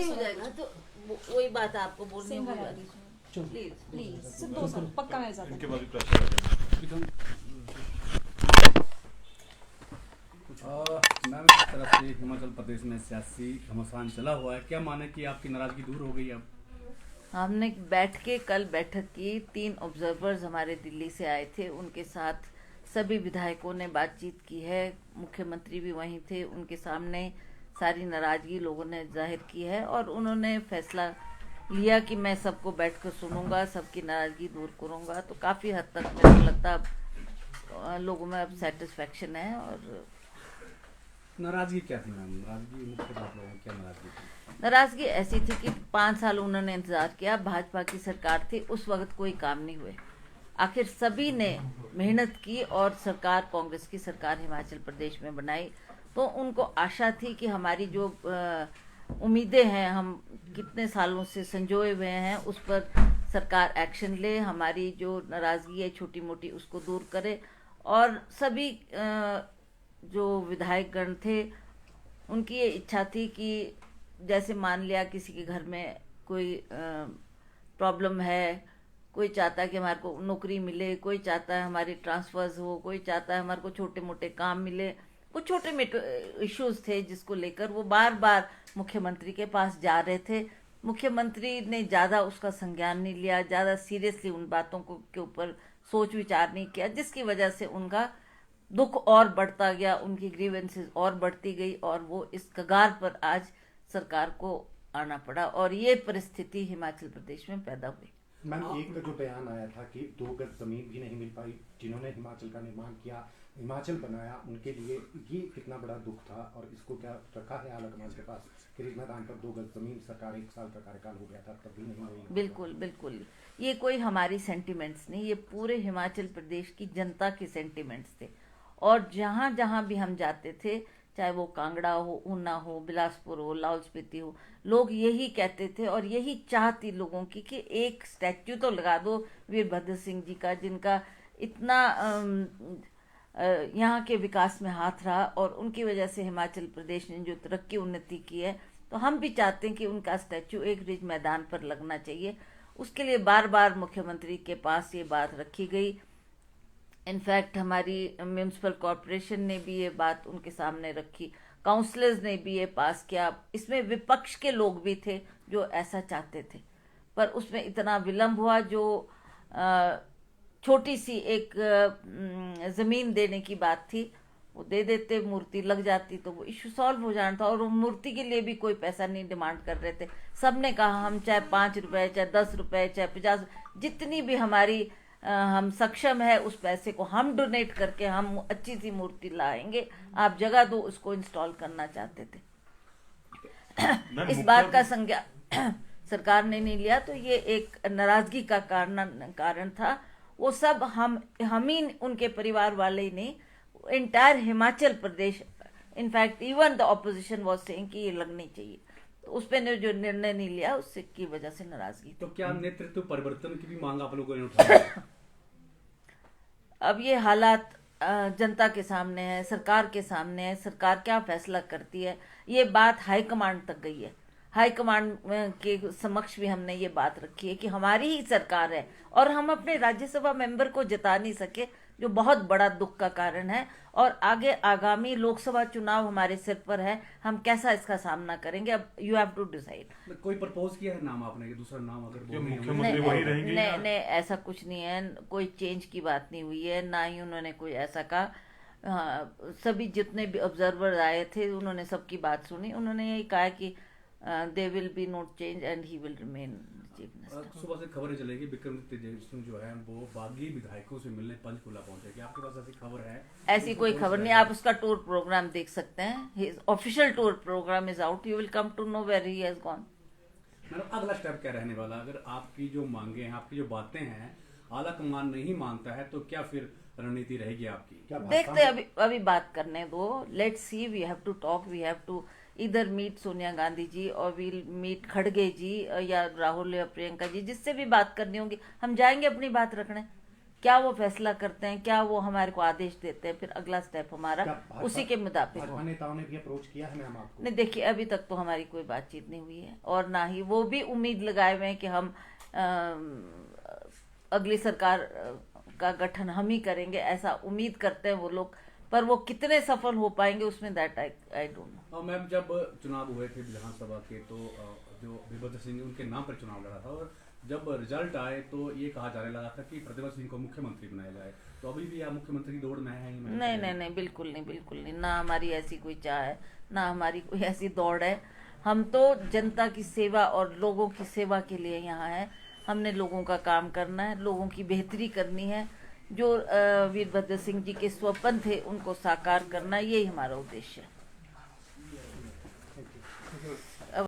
नहीं हो जाएगा तो वही बात आपको बोलनी सिंगल होगी। प्लीज प्लीज सिद्धू सर पक्का है ज़्यादा। इनके बाद भी प्रेशर आ जाएगा। मैम इस तरफ से हिमाचल प्रदेश में सियासी घमासान चला हुआ है, क्या माने कि आपकी नाराजगी दूर हो गई अब? हमने बैठ के कल बैठक की, 3 ऑब्जर्वर्स हमारे दिल्ली से आए थे, उनके साथ सभी विधायकों ने बातचीत की है, मुख्यमंत्री भी वहीं थे, उनके सामने सारी नाराजगी लोगों ने जाहिर की है और उन्होंने फैसला लिया कि मैं सबको बैठ कर सुनूंगा, सबकी नाराजगी दूर करूंगा। तो काफ़ी हद तक मेरे को लगता अब लोगों में अब सेटिस्फेक्शन है। और नाराजगी क्या थी मैम? नाराजगी मुख्य बात लोगों की क्या नाराजगी थी? नाराजगी ऐसी थी कि 5 साल उन्होंने इंतजार किया, भाजपा की सरकार थी, उस वक्त कोई काम नहीं हुए। आखिर सभी ने मेहनत की और सरकार, कांग्रेस की सरकार हिमाचल प्रदेश में बनाई। तो उनको आशा थी कि हमारी जो उम्मीदें हैं, हम कितने सालों से संजोए हुए हैं, उस पर सरकार एक्शन ले, हमारी जो नाराजगी है छोटी मोटी उसको दूर करे। और सभी जो विधायकगण थे उनकी ये इच्छा थी कि जैसे मान लिया किसी के घर में कोई प्रॉब्लम है, कोई चाहता है कि हमारे को नौकरी मिले, कोई चाहता है हमारी ट्रांसफर्स हो, कोई चाहता है हमारे को छोटे मोटे काम मिले, कुछ छोटे मोटे इश्यूज थे जिसको लेकर वो बार बार मुख्यमंत्री के पास जा रहे थे। मुख्यमंत्री ने ज़्यादा उसका संज्ञान नहीं लिया, ज़्यादा सीरियसली उन बातों को के ऊपर सोच विचार नहीं किया, जिसकी वजह से उनका दुख और बढ़ता गया, उनकी ग्रीवेंसेस और बढ़ती गई और वो इस कगार पर आज सरकार को आना पड़ा और ये परिस्थिति हिमाचल प्रदेश में पैदा हुई। मैम एक जो बयान आया था कि 2 गज जमीन भी नहीं मिल पाई, जिन्होंने हिमाचल का निर्माण किया, हिमाचल बनाया, उनके लिए ये कितना बड़ा दुख था और इसको क्या रखा है आला कमान के पास? क्रिकेट मैदान पर 2 गज जमीन, सरकार 1 साल का कार्यकाल हो गया था तब भी नहीं हुई। बिल्कुल बिल्कुल, ये कोई हमारी सेंटिमेंट्स नहीं, ये पूरे हिमाचल प्रदेश की जनता के सेंटिमेंट्स थे। और जहाँ जहाँ भी हम जाते थे, चाहे वो कांगड़ा हो, ऊना हो, बिलासपुर हो, लाहौल स्पीति हो, लोग यही कहते थे और यही चाहती लोगों की कि एक स्टैच्यू तो लगा दो वीरभद्र सिंह जी का, जिनका इतना यहाँ के विकास में हाथ रहा और उनकी वजह से हिमाचल प्रदेश ने जो तरक्की उन्नति की है। तो हम भी चाहते हैं कि उनका स्टैच्यू एक रिज मैदान पर लगना चाहिए। उसके लिए बार बार मुख्यमंत्री के पास ये बात रखी गई। इनफैक्ट हमारी म्यूनिसिपल कॉरपोरेशन ने भी ये बात उनके सामने रखी, काउंसलर्स ने भी ये पास किया। इसमें विपक्ष के लोग भी थे जो ऐसा चाहते थे, पर उसमें इतना विलंब हुआ। जो छोटी सी एक ज़मीन देने की बात थी, वो दे देते, मूर्ति लग जाती तो वो इशू सॉल्व हो जाना था। और वो मूर्ति के लिए भी कोई पैसा नहीं डिमांड कर रहे थे। सब ने कहा हम चाहे 5 रुपए, चाहे 10 रुपए, चाहे 50, जितनी भी हमारी हम सक्षम है उस पैसे को हम डोनेट करके हम अच्छी सी मूर्ति लाएंगे, आप जगह दो, उसको इंस्टॉल करना चाहते थे। इस बात का संज्ञान सरकार ने नहीं लिया, तो ये एक नाराजगी का कारण था। वो सब हम ही, उनके परिवार वाले ही नहीं, entire Himachal Pradesh, in fact even the opposition was saying कि ये लगनी चाहिए। तो उस पे ने जो निर्णय नहीं लिया, उससे की वजह से नाराजगी। तो क्या नेतृत्व परिवर्तन की भी मांग आप लोगों ने उठाई? अब ये हालात जनता के सामने है, सरकार के सामने है, सरकार क्या फैसला करती है, ये बात हाईकमांड तक गई है। हाईकमांड के समक्ष भी हमने ये बात रखी है कि हमारी ही सरकार है और हम अपने राज्यसभा मेंबर को जिता नहीं सके, जो बहुत बड़ा दुख का कारण है। और आगे आगामी लोकसभा चुनाव हमारे सिर पर है, हम कैसा इसका सामना करेंगे, अब यू हैव टू डिसाइड। कोई प्रपोज किया है नाम आपने कि दूसरा नाम अगर बोल रही हैं? मुख्यमंत्री वही रहेंगे? नहीं, ऐसा कुछ नहीं है, कोई चेंज की बात नहीं हुई है, ना ही उन्होंने कोई ऐसा कहा। सभी जितने भी ऑब्जर्वर आए थे उन्होंने सबकी बात सुनी, उन्होंने यही कहा कि they will be note change and he will remain chief minister. सुबह से खबरें चलेगी विक्रमादित्य तेजस्वी जो है वो बागी विधायकों से मिलने पंचकुला पहुंचे, क्या आपके पास ऐसी खबर है? ऐसी कोई खबर नहीं, आप उसका टूर प्रोग्राम देख सकते हैं। Official tour program is out, you will come to know where he has gone. मतलब अगला स्टेप क्या रहने वाला? अगर आपकी जो मांगे हैं, आपकी जो बातें हैं, आला कमान नहीं मानता है तो क्या फिर रणनीति रहेगी आपकी? देखते अभी बात करने दो, let's see, we have to talk, we have to इधर मीट सोनिया गांधी जी और वील मीट खड़गे जी या राहुल या प्रियंका जी, जिससे भी बात करनी होगी हम जाएंगे अपनी बात रखने। क्या वो फैसला करते हैं, क्या वो हमारे को आदेश देते हैं, फिर अगला स्टेप हमारा क्या भाजपा- उसी के मुताबिक भाजपा हो। नेताओं ने भी अप्रोच किया है मैम आपको? नहीं देखिए, अभी तक तो हमारी कोई बातचीत नहीं हुई है और ना ही वो भी उम्मीद लगाए हुए हैं कि हम अगली सरकार का गठन हम ही करेंगे, ऐसा उम्मीद करते हैं वो लोग, पर वो कितने सफल हो पाएंगे उसमें that I don't know. Ma'am, जब चुनाव हुए थे विधानसभा के तो जो वीरभद्र सिंह उनके नाम पर चुनाव लड़ा था और जब रिजल्ट आए तो ये कहा जाने लगा था कि प्रतिभा सिंह को मुख्यमंत्री बनाया जाए, तो अभी भी आप मुख्यमंत्री की दौड़ में है ही नहीं नहीं नहीं, बिल्कुल नहीं, बिल्कुल नहीं, ना हमारी ऐसी कोई चाह है, ना हमारी कोई ऐसी दौड़ है। हम तो जनता की सेवा और लोगों की सेवा के लिए यहाँ हैं। हमने लोगों का काम करना है, लोगों की बेहतरी करनी है, जो वीरभद्र सिंह जी के स्वप्न थे उनको साकार करना, यही हमारा उद्देश्य है।